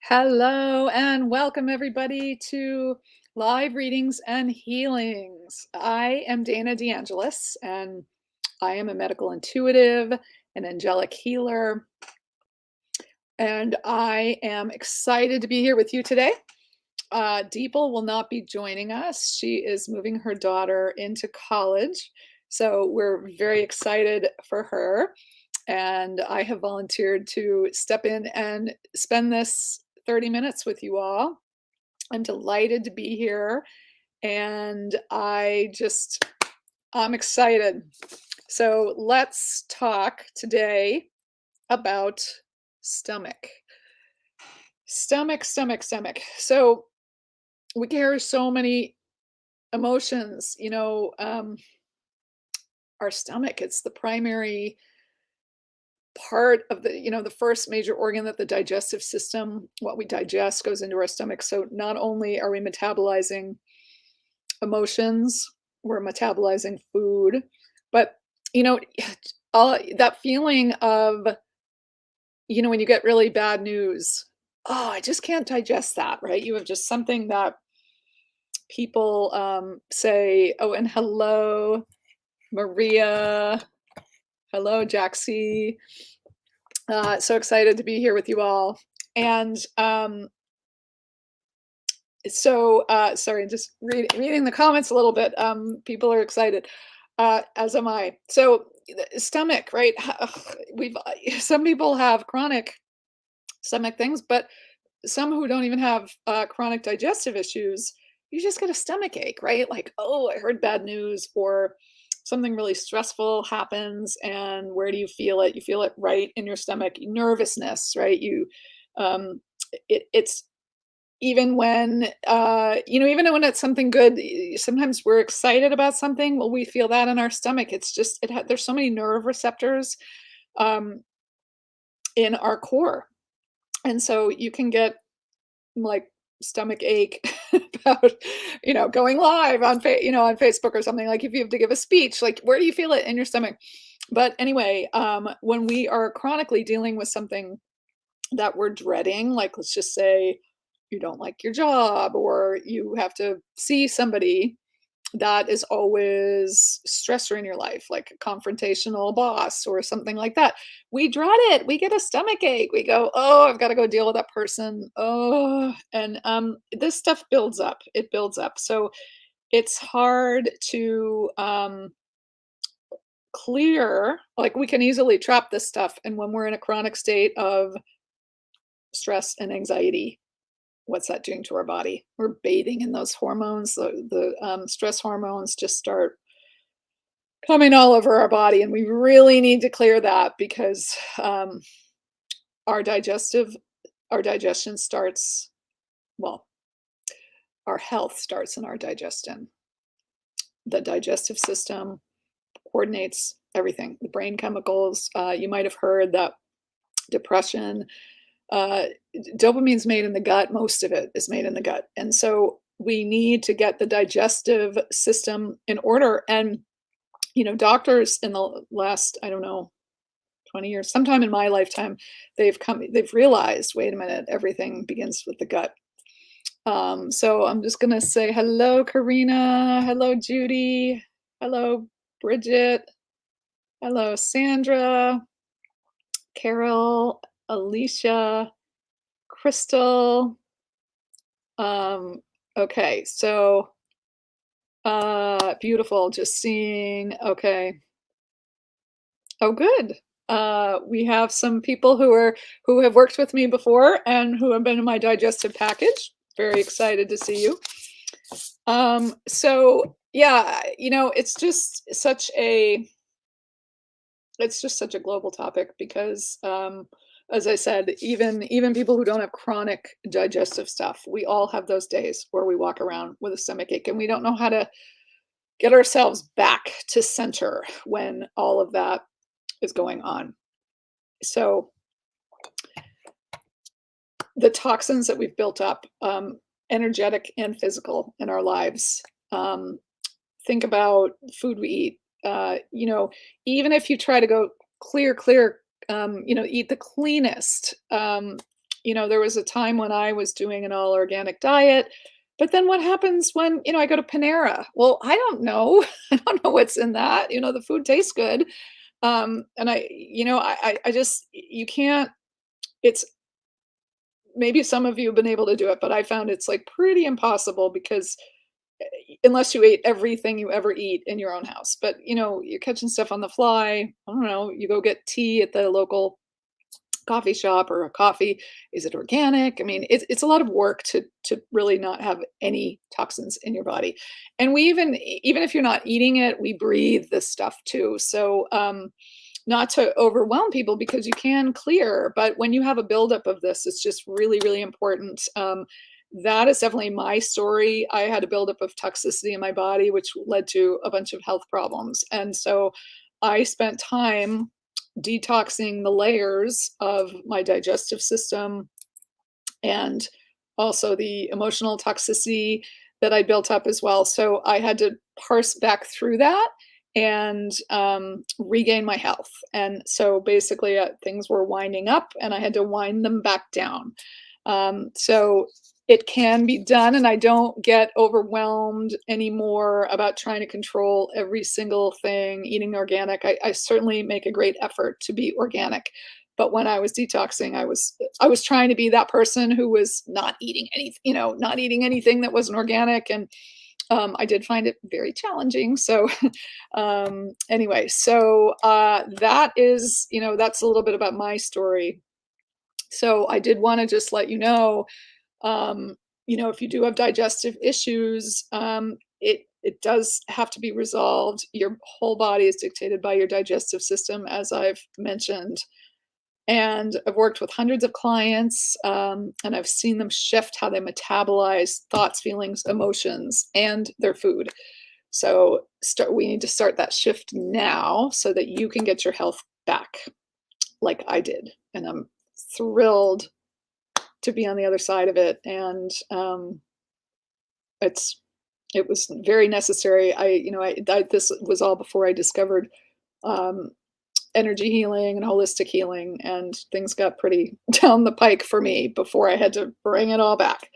Hello and welcome everybody to Live Readings and Healings. I am Dana DeAngelis and I am a medical intuitive, an angelic healer, and I am excited to be here with you today. Deeple will not be joining us. She is moving her daughter into college, so we're very excited for her. And I have volunteered to step in and spend this 30 minutes with you all. I'm delighted to be here and I'm excited. So let's talk today about stomach. Stomach. So we carry so many emotions, our stomach, it's the primary part of the first major organ that the digestive system, what we digest goes into our stomach. So not only are we metabolizing emotions, we're metabolizing food, but you know, all that feeling of, when you get really bad news, oh, I just can't digest that, right? You have just something that people say, oh, and hello, Maria. Hello, Jaxie. So excited to be here with you all. And sorry, just reading the comments a little bit. People are excited, as am I. So, stomach, right? We've some people have chronic stomach things, but some who don't even have chronic digestive issues, you just get a stomach ache, right? Like, oh, I heard bad news, or something really stressful happens, and where do you feel it? You feel it right in your stomach. Nervousness, right? Um, it's even when even when it's something good, sometimes we're excited about something. Well, we feel that in our stomach. It's just there's so many nerve receptors um, in our core, and so you can get like stomach ache about going live on on Facebook or something. Like if you have to give a speech, like where do you feel it in your stomach? But anyway, when we are chronically dealing with something that we're dreading, like let's just say you don't like your job or you have to see somebody that is always stressor in your life, like a confrontational boss or something like that. We dread it. We get a stomach ache. We go, oh, I've got to go deal with that person. Oh, and this stuff builds up. It builds up. So it's hard to clear. Like we can easily trap this stuff, and when we're in a chronic state of stress and anxiety, what's that doing to our body? We're bathing in those hormones. The stress hormones just start coming all over our body, and we really need to clear that because our digestive, our digestion starts. Well, our health starts in our digestion. The digestive system coordinates everything. The brain chemicals. You might have heard that depression. Uh, Dopamine's made in the gut. Most of it is made in the gut, and so we need to get the digestive system in order. And doctors in the last, I don't know, 20 years, sometime in my lifetime, they've realized, wait a minute, everything begins with the gut. So I'm just gonna say hello, Karina. Hello, Judy. Hello, Bridget. Hello, Sandra. Carol, Alicia, Crystal. Okay, so beautiful. Just seeing. Okay. Oh, good. We have some people who have worked with me before and who have been in my digestive package. Very excited to see you. So yeah, it's just such a global topic because as I said, even people who don't have chronic digestive stuff, we all have those days where we walk around with a stomach ache and we don't know how to get ourselves back to center when all of that is going on. So the toxins that we've built up, energetic and physical in our lives. Think about food we eat. Even if you try to go clear, eat the cleanest. there was a time when I was doing an all organic diet, but then what happens when, I go to Panera? Well, I don't know. I don't know what's in that. The food tastes good. And I just, you can't, it's, maybe some of you have been able to do it, but I found it's like pretty impossible because unless you ate everything you ever eat in your own house. But, you're catching stuff on the fly. I don't know. You go get tea at the local coffee shop or a coffee. Is it organic? I mean, it's a lot of work to really not have any toxins in your body. And we even if you're not eating it, we breathe this stuff too. So not to overwhelm people because you can clear, but when you have a buildup of this, it's just really, really important. That is definitely my story. I had a buildup of toxicity in my body, which led to a bunch of health problems. And so I spent time detoxing the layers of my digestive system and also the emotional toxicity that I built up as well. So I had to parse back through that and regain my health. And so basically, things were winding up, and I had to wind them back down. So it can be done, and I don't get overwhelmed anymore about trying to control every single thing eating organic. I certainly make a great effort to be organic, but when I was detoxing, I was trying to be that person who was not eating not eating anything that wasn't organic, and I did find it very challenging. So anyway, so that is, that's a little bit about my story. So I did want to just let you know, um, if you do have digestive issues, it does have to be resolved. Your whole body is dictated by your digestive system, as I've mentioned. And I've worked with hundreds of clients, and I've seen them shift how they metabolize thoughts, feelings, emotions, and their food. So we need to start that shift now so that you can get your health back, like I did. And I'm thrilled to be on the other side of it. And it's it was very necessary. This was all before I discovered um, energy healing and holistic healing, and things got pretty down the pike for me before I had to bring it all back.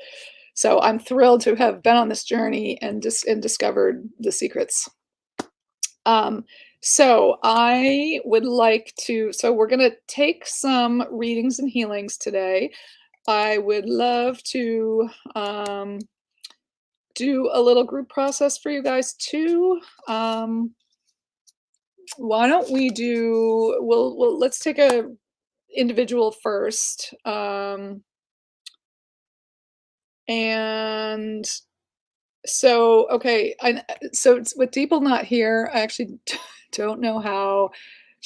So I'm thrilled to have been on this journey and discovered the secrets. Um, so I would like to. So we're gonna take some readings and healings today. I would love to do a little group process for you guys too. Why don't we do? Let's take a individual first. And so, okay, so it's with Deeple not here. I actually don't know how.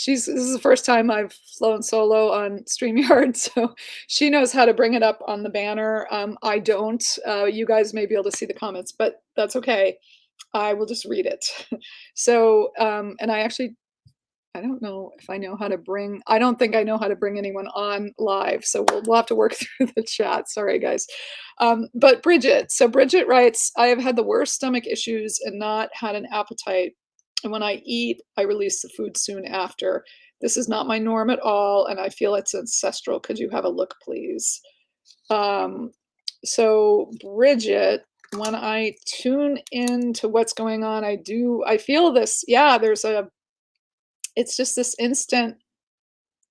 This is the first time I've flown solo on StreamYard, so she knows how to bring it up on the banner. I don't. You guys may be able to see the comments, but that's okay. I will just read it. So, and I don't know if I know how to bring. I don't think I know how to bring anyone on live, so we'll have to work through the chat. Sorry, guys. But Bridget, so Bridget writes, I have had the worst stomach issues and not had an appetite. And when I eat, I release the food soon after. This is not my norm at all, and I feel it's ancestral. Could you have a look, please? So Bridget, when I tune into what's going on, I feel this. Yeah, it's just this instant,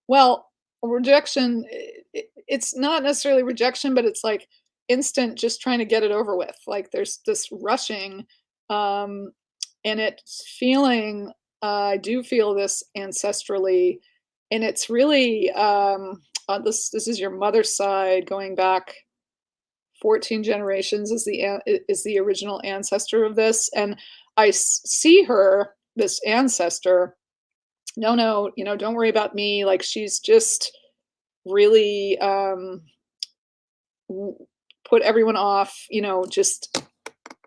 well, rejection. It's not necessarily rejection, but it's like instant, just trying to get it over with. Like there's this rushing, um, and it's feeling. I do feel this ancestrally, and it's really this. This is your mother's side, going back 14 generations is the original ancestor of this, and see her, this ancestor. No, no, don't worry about me. Like she's just really put everyone off, just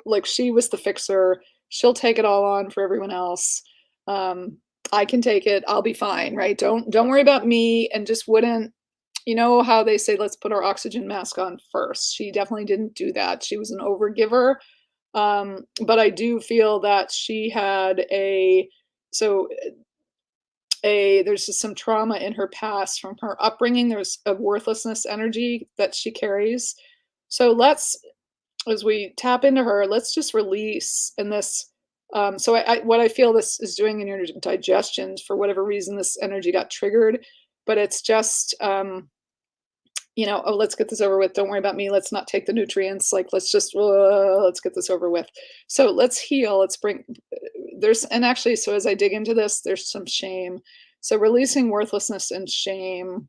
like she was the fixer. She'll take it all on for everyone else. Um, I can take it. I'll be fine, right? Don't worry about me. And just wouldn't, how they say, let's put our oxygen mask on first. She definitely didn't do that. She was an overgiver. But I do feel that she had so there's just some trauma in her past from her upbringing. There's a worthlessness energy that she carries. So let's, as we tap into her, let's just release in this. So what I feel this is doing in your digestion, for whatever reason, this energy got triggered, but it's just, oh, let's get this over with. Don't worry about me. Let's not take the nutrients. Like, let's get this over with. So let's heal. Let's bring, and actually, so as I dig into this, there's some shame. So releasing worthlessness and shame.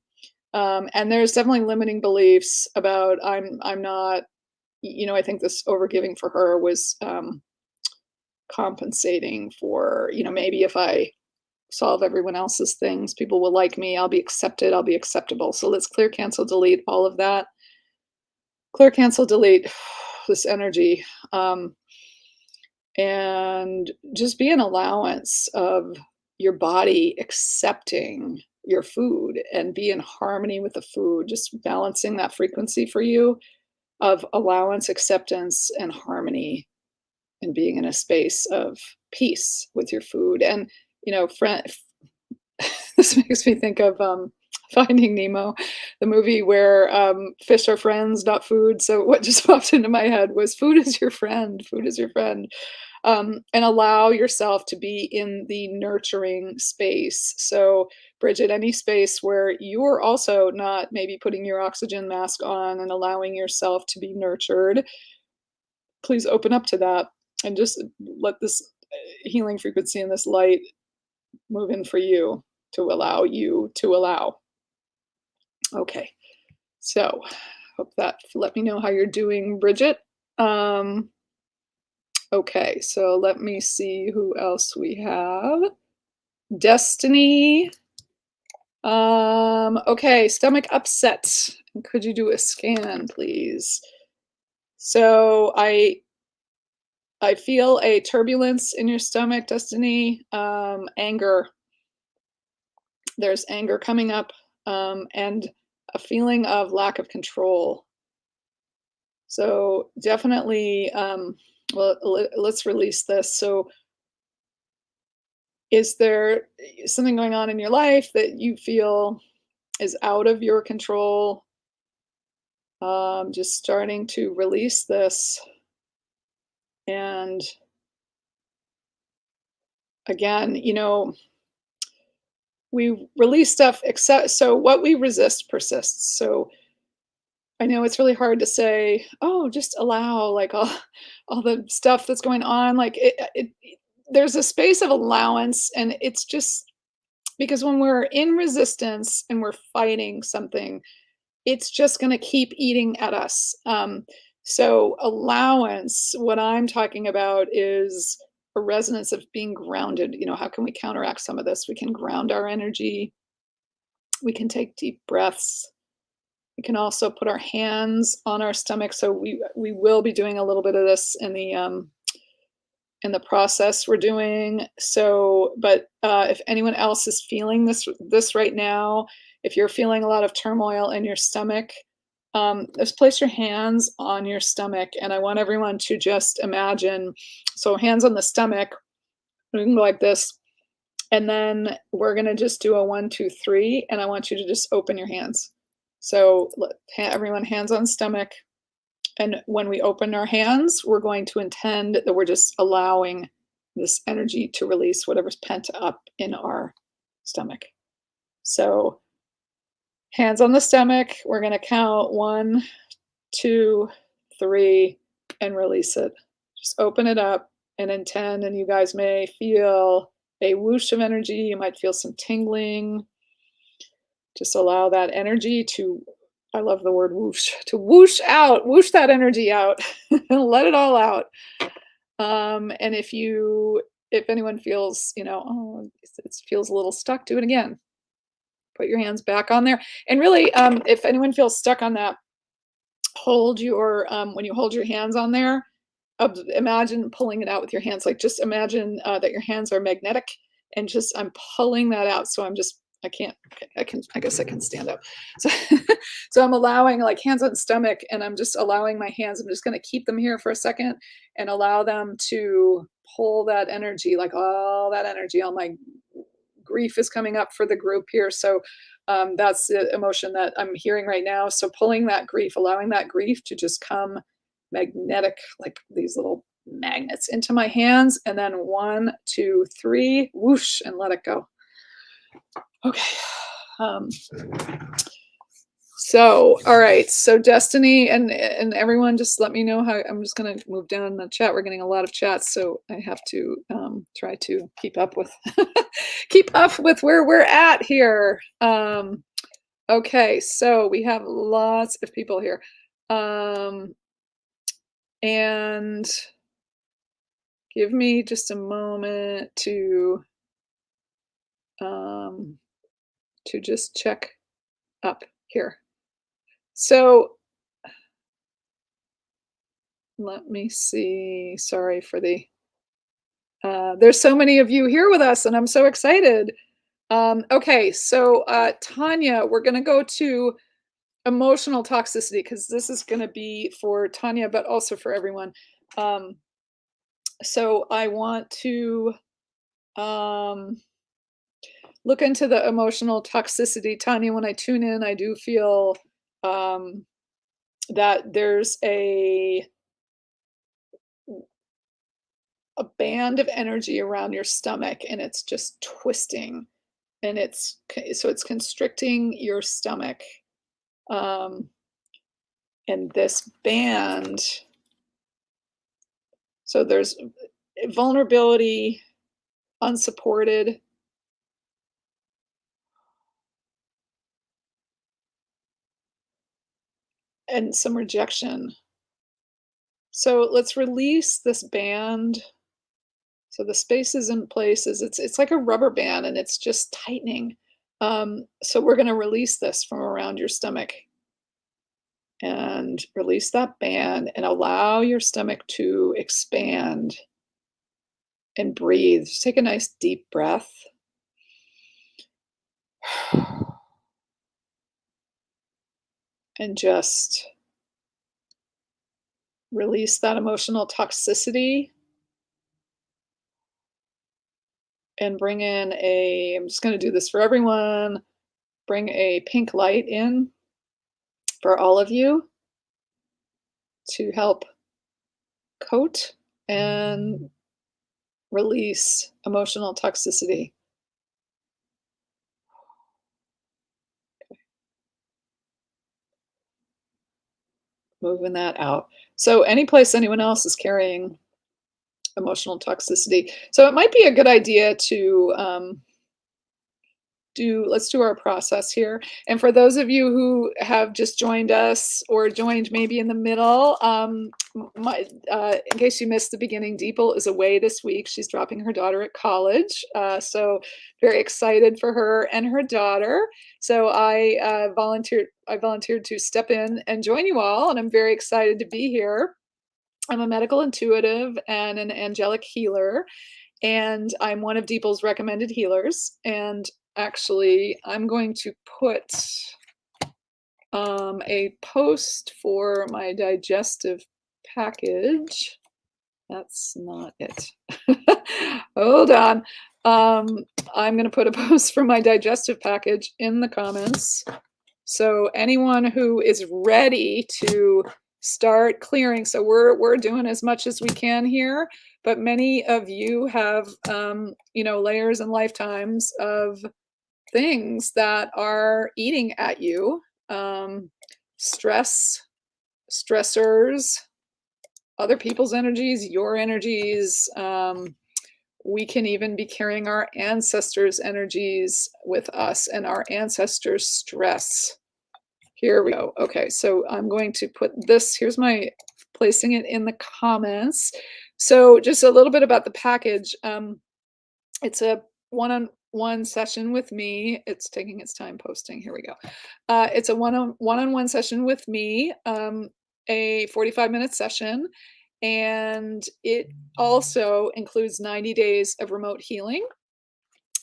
And there's definitely limiting beliefs about I'm not, I think this overgiving for her was compensating for, maybe if I solve everyone else's things, people will like me, I'll be accepted, I'll be acceptable. So let's clear, cancel, delete all of that. Clear, cancel, delete this energy. And just be an allowance of your body accepting your food and be in harmony with the food, just balancing that frequency for you of allowance, acceptance, and harmony, and being in a space of peace with your food. And, friend, this makes me think of Finding Nemo, the movie where fish are friends, not food. So what just popped into my head was food is your friend. Food is your friend. And allow yourself to be in the nurturing space. So, Bridget, any space where you're also not maybe putting your oxygen mask on and allowing yourself to be nurtured, please open up to that and just let this healing frequency and this light move in for you to allow you to allow. Okay. So, hope that let me know how you're doing, Bridget. Okay, so let me see who else we have. Destiny. Okay, stomach upset. Could you do a scan, please? So I feel a turbulence in your stomach, Destiny. Anger. There's anger coming up, and a feeling of lack of control. So definitely, well, let's release this. So is there something going on in your life that you feel is out of your control? Just starting to release this. And again, we release stuff, except so what we resist persists. So I know it's really hard to say, oh, just allow like all the stuff that's going on. Like there's a space of allowance, and it's just because when we're in resistance and we're fighting something, it's just going to keep eating at us. So allowance, what I'm talking about is a resonance of being grounded. How can we counteract some of this? We can ground our energy. We can take deep breaths. We can also put our hands on our stomach. So we will be doing a little bit of this in the process we're doing. So, but if anyone else is feeling this right now, if you're feeling a lot of turmoil in your stomach, just place your hands on your stomach, and I want everyone to just imagine. So, hands on the stomach, we can go like this, and then we're gonna just do a 1, 2, 3, and I want you to just open your hands. So, everyone, hands on stomach. And when we open our hands, we're going to intend that we're just allowing this energy to release whatever's pent up in our stomach. So, hands on the stomach, we're going to count 1, 2, 3, and release it. Just open it up and intend, and you guys may feel a whoosh of energy. You might feel some tingling. Just allow that energy to, I love the word whoosh, to whoosh out, whoosh that energy out, and let it all out. And if anyone feels, oh, it feels a little stuck, do it again. Put your hands back on there. And really, if anyone feels stuck on that, when you hold your hands on there, imagine pulling it out with your hands. Like just imagine that your hands are magnetic, and just I'm pulling that out. So I can't, I guess I can stand up. So, so I'm allowing like hands on stomach, and I'm just allowing my hands. I'm just going to keep them here for a second and allow them to pull that energy, like all that energy, all my grief is coming up for the group here. So that's the emotion that I'm hearing right now. So pulling that grief, allowing that grief to just come magnetic, like these little magnets into my hands. And then 1, 2, 3, whoosh, and let it go. Okay. Um, so, all right. So Destiny and everyone, just let me know how. I'm just gonna move down the chat. We're getting a lot of chats, so I have to try to keep up with keep up with where we're at here. Okay, so we have lots of people here, and give me just a moment to just check up here. So let me see. Sorry for the. There's so many of you here with us, and I'm so excited. Okay, so Tanya, we're going to go to emotional toxicity because this is going to be for Tanya, but also for everyone. So I want to look into the emotional toxicity. Tanya, when I tune in, I do feel that there's a band of energy around your stomach, and it's just twisting, and it's constricting your stomach. And this band, so there's vulnerability, unsupported, and some rejection. So let's release this band. So the spaces and places, it's like a rubber band, and it's just tightening. So we're going to release this from around your stomach, and release that band, and allow your stomach to expand and breathe. Just take a nice deep breath. And just release that emotional toxicity, and bring in I'm just going to do this for everyone, bring a pink light in for all of you to help coat and release emotional toxicity. Moving that out. So any place anyone else is carrying emotional toxicity. So it might be a good idea to let's do our process here. And for those of you who have just joined us or joined maybe in the middle, in case you missed the beginning, Deepal is away this week. She's dropping her daughter at college. So very excited for her and her daughter. So I volunteered to step in and join you all, and I'm very excited to be here. I'm a medical intuitive and an angelic healer, and I'm one of Deepal's recommended healers. And actually, I'm going to put a post for my digestive package. That's not it. Hold on. I'm going to put a post for my digestive package in the comments. So anyone who is ready to start clearing, so we're doing as much as we can here, but many of you have layers and lifetimes of things that are eating at you, stressors, other people's energies, your energies. We can even be carrying our ancestors' energies with us, and our ancestors' stress. Here we go. Okay, so I'm going to put this, here's my placing it in the comments. So just a little bit about the package. It's a one-on-one session with me. It's taking its time posting. Here we go. It's a one-on-one session with me, a 45-minute session. And it also includes 90 days of remote healing.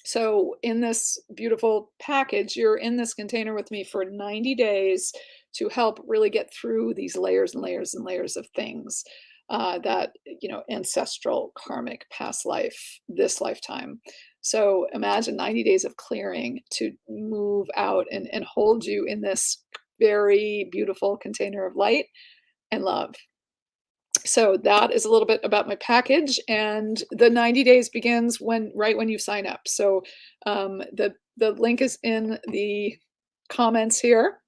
So in this beautiful package, you're in this container with me for 90 days to help really get through these layers and layers and layers of things. that, ancestral karmic past life, this lifetime. So imagine 90 days of clearing to move out and hold you in this very beautiful container of light and love. So that is a little bit about my package, and the 90 days begins right when you sign up. So the link is in the comments here.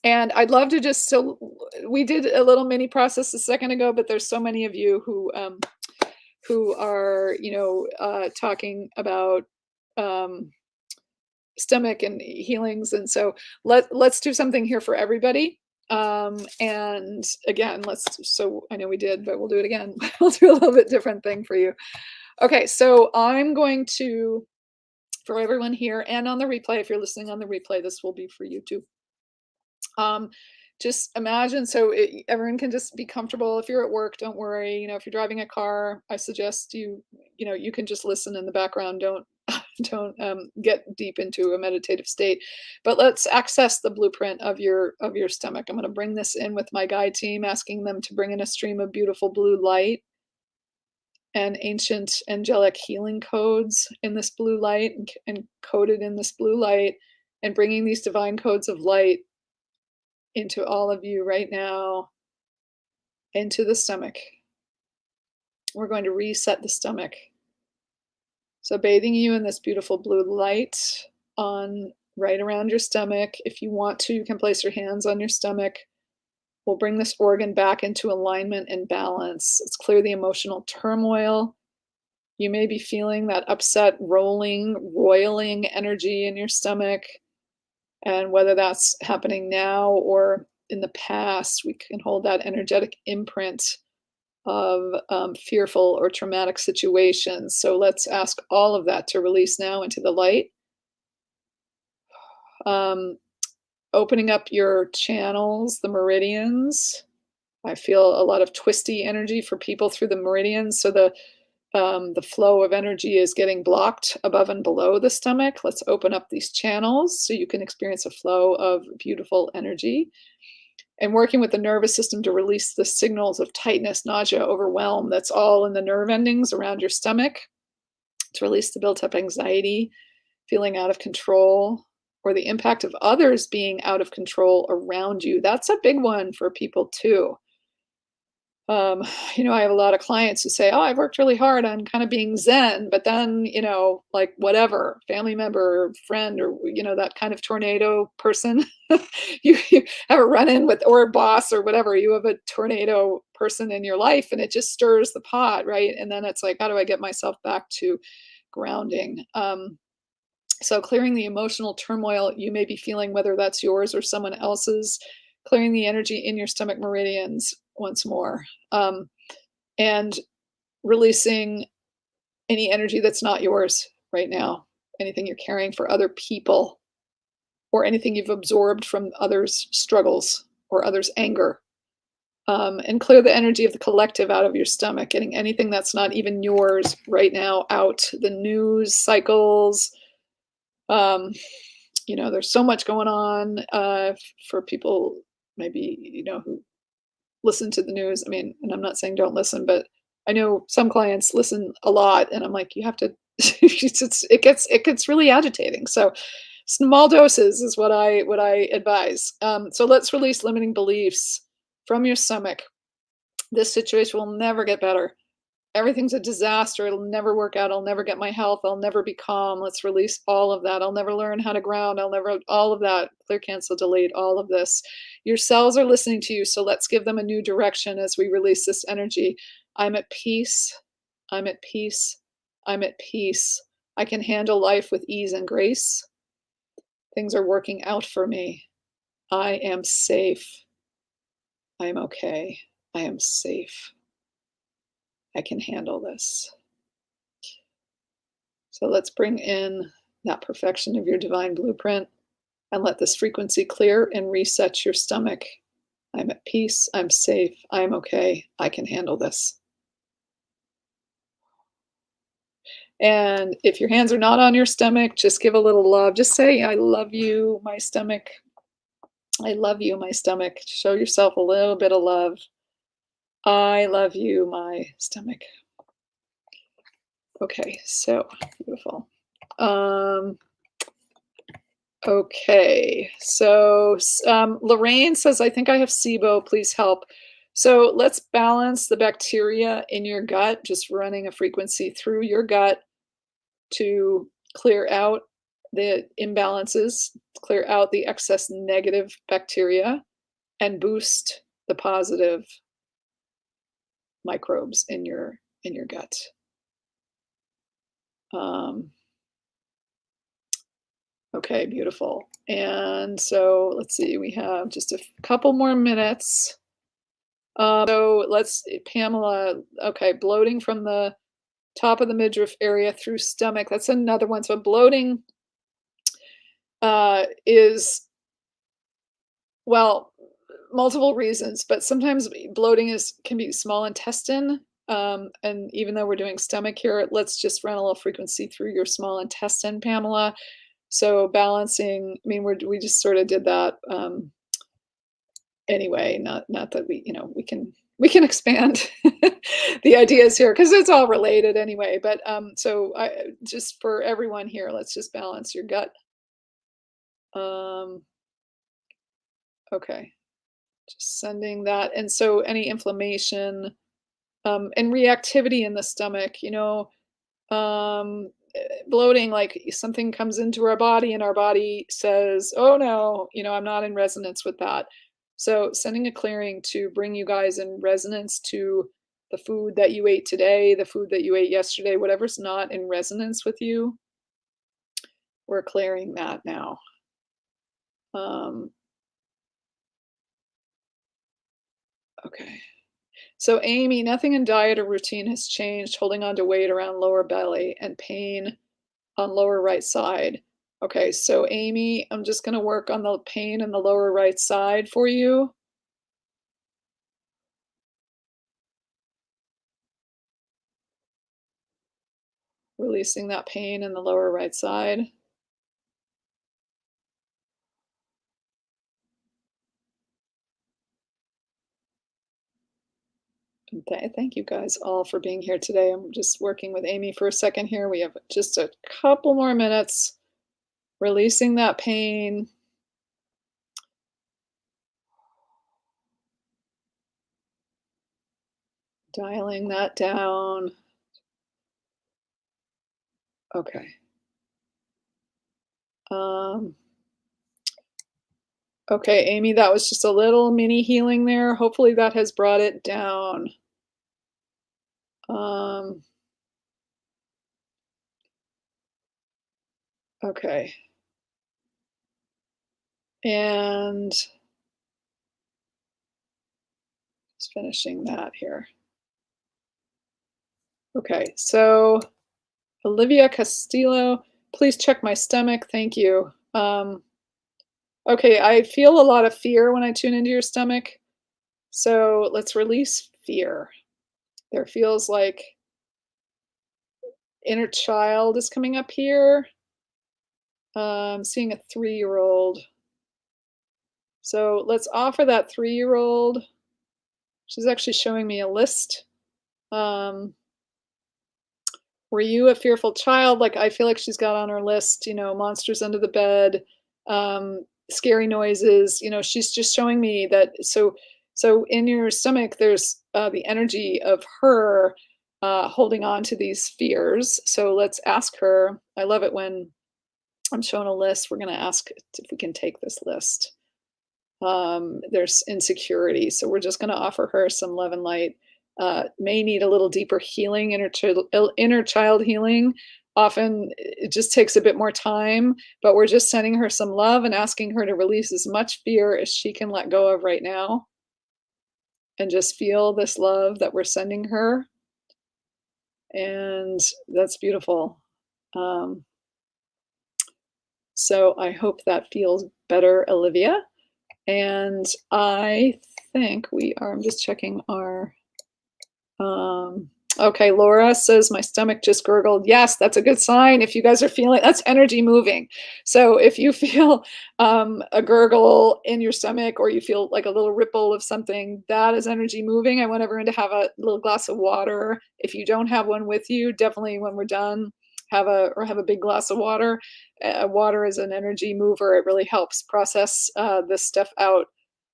And I'd love to just so we did a little mini process a second ago, but there's so many of you who are, talking about um, stomach and healings, and so let's do something here for everybody. And again, so I know we did, but we'll do it again. We'll do a little bit different thing for you. Okay, so I'm going to, for everyone here and on the replay, if you're listening on the replay, this will be for you too. Um, just imagine, so everyone can just be comfortable. If you're at work, don't worry. If you're driving a car, I suggest you can just listen in the background. Don't don't get deep into a meditative state. But let's access the blueprint of your stomach. I'm going to bring this in with my guide team, asking them to bring in a stream of beautiful blue light and ancient angelic healing codes in this blue light, and coded in this blue light, and bringing these divine codes of light into all of you right now, into the stomach. We're going to reset the stomach. So bathing you in this beautiful blue light on right around your stomach. If you want to, you can place your hands on your stomach. We'll bring this organ back into alignment and balance. Let's clear the emotional turmoil. You may be feeling that upset, rolling, roiling energy in your stomach. And whether that's happening now or in the past, we can hold that energetic imprint of fearful or traumatic situations. So let's ask all of that to release now into the light. Um, Opening up your channels, the meridians. I feel a lot of twisty energy for people through the meridians. So the flow of energy is getting blocked above and below the stomach. Let's open up these channels so you can experience a flow of beautiful energy. And working with the nervous system to release the signals of tightness, nausea, overwhelm. That's all in the nerve endings around your stomach, to release the built up anxiety, feeling out of control, or the impact of others being out of control around you. That's a big one for people too. um, I have a lot of clients who say, "Oh, I've worked really hard on kind of being zen," but then, like whatever, family member, or friend, or that kind of tornado person, you have a run-in with, or a boss, or whatever. You have a tornado person in your life, and it just stirs the pot, right? And then it's like, how do I get myself back to grounding? So clearing the emotional turmoil you may be feeling, whether that's yours or someone else's, clearing the energy in your stomach meridians once more, and releasing any energy that's not yours right now, anything you're carrying for other people, or anything you've absorbed from others' struggles or others' anger. And clear the energy of the collective out of your stomach, getting anything that's not even yours right now out. The news cycles, um, there's so much going on for people maybe, who listen to the news. I mean, and I'm not saying don't listen, but I know some clients listen a lot, and I'm like, you have to. It gets really agitating. So small doses is what I advise. So let's release limiting beliefs from your stomach. This situation will never get better. Everything's a disaster. It'll never work out. I'll never get my health. I'll never be calm. Let's release all of that. I'll never learn how to ground. I'll never, all of that. Clear, cancel, delete, all of this. Your cells are listening to you. So let's give them a new direction as we release this energy. I'm at peace. I'm at peace. I'm at peace. I can handle life with ease and grace. Things are working out for me. I am safe. I am okay. I am safe. I can handle this. So let's bring in that perfection of your divine blueprint and let this frequency clear and reset your stomach. I'm at peace. I'm safe. I'm okay. I can handle this. And if your hands are not on your stomach, just give a little love. Just say, I love you, my stomach. I love you, my stomach. Show yourself a little bit of love. I love you, my stomach. Okay, so beautiful. Um, okay, so Lorraine says, I think I have SIBO. Please help. So let's balance the bacteria in your gut, just running a frequency through your gut to clear out the imbalances, clear out the excess negative bacteria, and boost the positive microbes in your gut. Um, okay, beautiful. And so let's see, we have just a couple more minutes. So let's Pamela. Okay, bloating from the top of the midriff area through stomach. That's another one. So bloating is well, multiple reasons, but sometimes bloating is can be small intestine. And even though we're doing stomach here, let's just run a little frequency through your small intestine, Pamela. So balancing, I mean, we just sort of did that anyway. Not that we can expand the ideas here because it's all related anyway. But so just for everyone here, let's just balance your gut. Um, okay. Just sending that. And so any inflammation, and reactivity in the stomach, bloating, like something comes into our body and our body says, oh no, I'm not in resonance with that. So sending a clearing to bring you guys in resonance to the food that you ate today, the food that you ate yesterday, whatever's not in resonance with you, we're clearing that now. Um, okay. So, Amy, nothing in diet or routine has changed, holding on to weight around lower belly and pain on lower right side. Okay, so Amy, I'm just going to work on the pain in the lower right side for you. Releasing that pain in the lower right side. And thank you guys all for being here today. I'm just working with Amy for a second here. We have just a couple more minutes. Releasing that pain. Dialing that down. Okay. Um, okay, Amy, that was just a little mini healing there. Hopefully that has brought it down. Um, okay. And just finishing that here. Okay, so Olivia Castillo, please check my stomach. Thank you. Okay, I feel a lot of fear when I tune into your stomach. So let's release fear. There feels like inner child is coming up here. Seeing a 3-year-old. So let's offer that 3-year-old. She's actually showing me a list. Um, were you a fearful child? Like I feel like she's got on her list, monsters under the bed, scary noises. She's just showing me that. So in your stomach, there's the energy of her holding on to these fears. So let's ask her. I love it when I'm shown a list. We're going to ask if we can take this list. There's insecurity, so we're just going to offer her some love and light. May need a little deeper healing, inner child healing. Often it just takes a bit more time, but we're just sending her some love and asking her to release as much fear as she can let go of right now, and just feel this love that we're sending her. And that's beautiful. Um, so I hope that feels better, Olivia. And I think we are, I'm just checking our, Okay, Laura says my stomach just gurgled. Yes, that's a good sign. If you guys are feeling that's energy moving. So if you feel a gurgle in your stomach or you feel like a little ripple of something, that is energy moving. I want everyone to have a little glass of water. If you don't have one with you, definitely when we're done, have a big glass of water. Water is an energy mover. It really helps process this stuff out.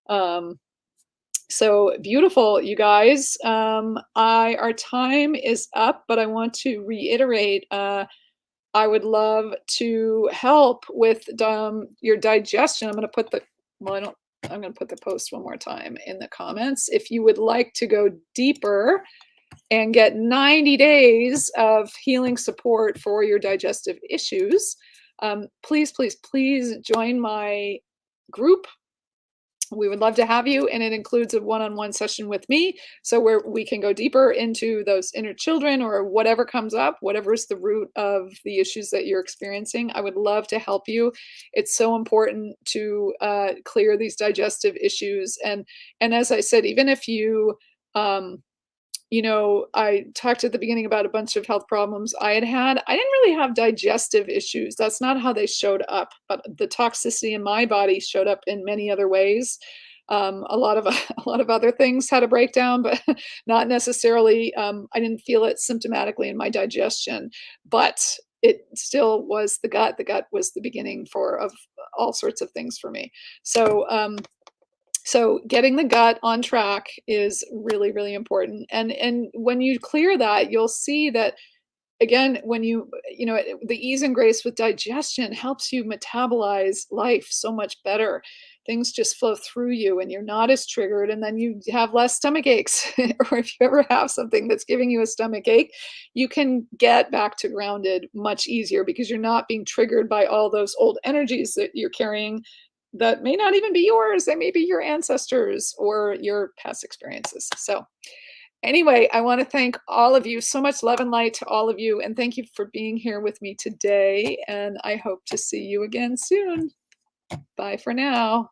Um, so beautiful, you guys. Our time is up, but I want to reiterate. I would love to help with your digestion. Well, I don't. I'm going to put the post one more time in the comments. If you would like to go deeper and get 90 days of healing support for your digestive issues, please, please, please join my group. We would love to have you, and it includes a one-on-one session with me, so where we can go deeper into those inner children or whatever comes up, whatever is the root of the issues that you're experiencing. I would love to help you. It's so important to clear these digestive issues, and as I said, even if you um, I talked at the beginning about a bunch of health problems I had had. I didn't really have digestive issues. That's not how they showed up, but the toxicity in my body showed up in many other ways. A lot of a lot of other things had a breakdown, but not necessarily. I didn't feel it symptomatically in my digestion, but it still was the gut. The gut was the beginning for of all sorts of things for me. So getting the gut on track is really, really important. And when you clear that, you'll see that again, when the ease and grace with digestion helps you metabolize life so much better. Things just flow through you and you're not as triggered, and then you have less stomach aches. Or if you ever have something that's giving you a stomach ache, you can get back to grounded much easier because you're not being triggered by all those old energies that you're carrying that may not even be yours. They may be your ancestors or your past experiences. So anyway, I want to thank all of you. So much love and light to all of you. And thank you for being here with me today. And I hope to see you again soon. Bye for now.